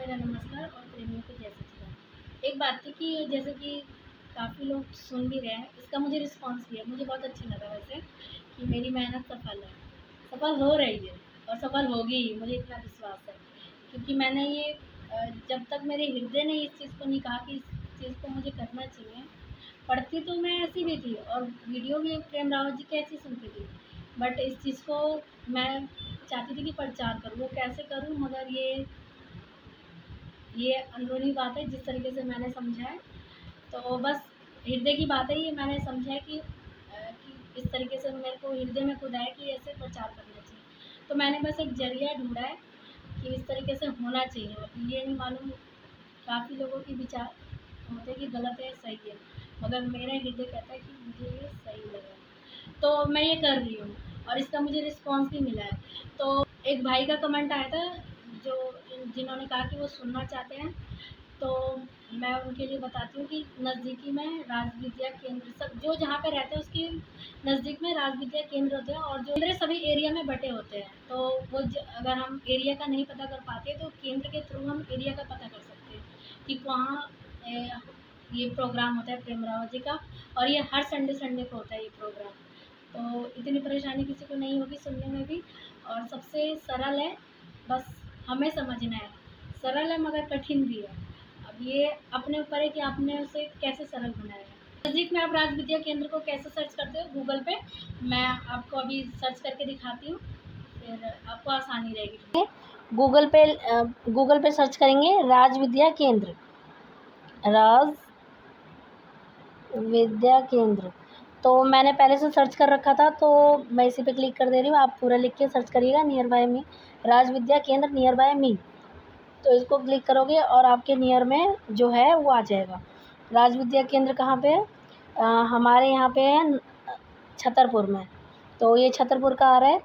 मेरा नमस्कार और प्रेमियों को जय सच्चिदानंद। एक बात थी कि जैसे कि काफ़ी लोग सुन भी रहे हैं, इसका मुझे रिस्पॉन्स भी है, मुझे बहुत अच्छा लगा वैसे कि मेरी मेहनत सफल है, सफल हो रही है और सफल होगी ही, मुझे इतना विश्वास है। क्योंकि मैंने ये जब तक मेरे हृदय ने इस चीज़ को नहीं कहा कि इस चीज़ को मुझे करना चाहिए, पढ़ती तो मैं ऐसी भी थी और वीडियो भी प्रेम रावत जी की ऐसी सुनती थी। बट इस चीज़ को मैं चाहती थी कि प्रचार करूँ, वो कैसे करूँ, मगर ये अंदरूनी बात है जिस तरीके से मैंने समझा है, तो बस हृदय की बात है ये मैंने समझा है कि इस तरीके से मेरे को हृदय में खुद आया कि ऐसे प्रचार करना चाहिए। तो मैंने बस एक ज़रिया ढूँढा है कि इस तरीके से होना चाहिए। अब ये नहीं मालूम काफ़ी लोगों के विचार होते हैं कि गलत है, सही है, मगर मेरा हृदय कहता है कि मुझे ये सही लगा। तो मैं ये कर रही हूँ और इसका मुझे रिस्पॉन्स भी मिला है। तो एक भाई का कमेंट आया था जो जिन्होंने कहा कि वो सुनना चाहते हैं, तो मैं उनके लिए बताती हूँ कि नज़दीकी में राज विद्या केंद्र सब जो जहाँ पे रहते हैं उसके नज़दीक में राज विद्या केंद्र होते हैं और जो केंद्र सभी एरिया में बटे होते हैं। तो वो अगर हम एरिया का नहीं पता कर पाते तो केंद्र के थ्रू हम एरिया का पता कर सकते हैं कि वहाँ ये प्रोग्राम होता है प्रेम रावत जी का, और ये हर संडे संडे को होता है ये प्रोग्राम। तो इतनी परेशानी किसी को नहीं होगी सुनने में भी, और सबसे सरल है, बस हमें समझना है। सरल है मगर कठिन भी है। अब ये अपने ऊपर है कि आपने उसे कैसे सरल बनाया है। नज़दीक में आप राज विद्या केंद्र को कैसे सर्च करते हो गूगल पे, मैं आपको अभी सर्च करके दिखाती हूँ, फिर आपको आसानी रहेगी। गूगल पे सर्च करेंगे राज विद्या केंद्र, राज विद्या केंद्र। तो मैंने पहले से सर्च कर रखा था, तो मैं इसी पे क्लिक कर दे रही हूँ। आप पूरा लिख के सर्च करिएगा, नियर बाय मी, राज विद्या केंद्र नियर बाय मी। तो इसको क्लिक करोगे और आपके नियर में जो है वो आ जाएगा। राज विद्या केंद्र कहाँ पे है? हमारे यहाँ पे है छतरपुर में। तो ये छतरपुर का आ रहा है।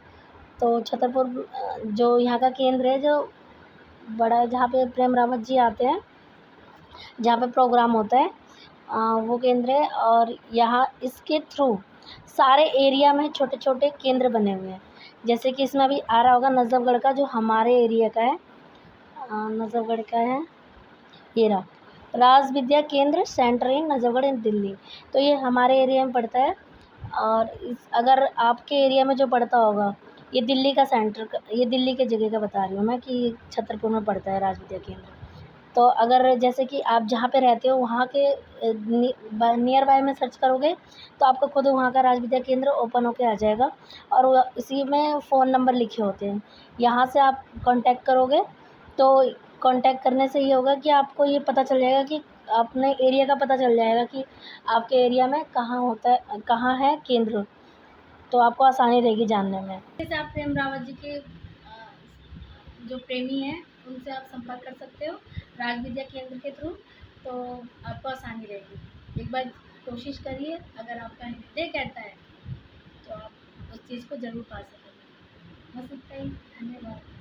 तो छतरपुर जो यहाँ का केंद्र है, जो बड़ा, जहाँ पे प्रेम रावत जी आते हैं, जहाँ पे प्रोग्राम होता है, वो केंद्र है। और यहाँ इसके थ्रू सारे एरिया में छोटे छोटे केंद्र बने हुए हैं। जैसे कि इसमें अभी आ रहा होगा नजफगढ़ का, जो हमारे एरिया का है, नजफगढ़ का है, ये रहा राज विद्या केंद्र सेंटर इन नजफगढ़ इन दिल्ली। तो ये हमारे एरिया में पड़ता है। और अगर आपके एरिया में जो पड़ता होगा, ये दिल्ली का सेंटर ये दिल्ली के जगह का बता रही हूँ मैं कि छतरपुर में पड़ता है राज विद्या केंद्र। तो अगर जैसे कि आप जहाँ पे रहते हो वहाँ के नियर बाय में सर्च करोगे तो आपको खुद वहाँ का राज विद्या केंद्र ओपन होके आ जाएगा, और इसी में फ़ोन नंबर लिखे होते हैं। यहाँ से आप कांटेक्ट करोगे तो कांटेक्ट करने से ये होगा कि आपको ये पता चल जाएगा कि अपने एरिया का पता चल जाएगा कि आपके एरिया में कहाँ होता है, कहाँ है केंद्र। तो आपको आसानी रहेगी जानने में। जैसे आप प्रेम रावत जी के जो प्रेमी हैं उनसे आप संपर्क कर सकते हो राज विद्या केंद्र के थ्रू, तो आपको आसानी रहेगी। एक बार कोशिश करिए, अगर आपका हृदय कहता है तो आप उस चीज़ को ज़रूर पा सकेंगे। बस इतना ही, धन्यवाद।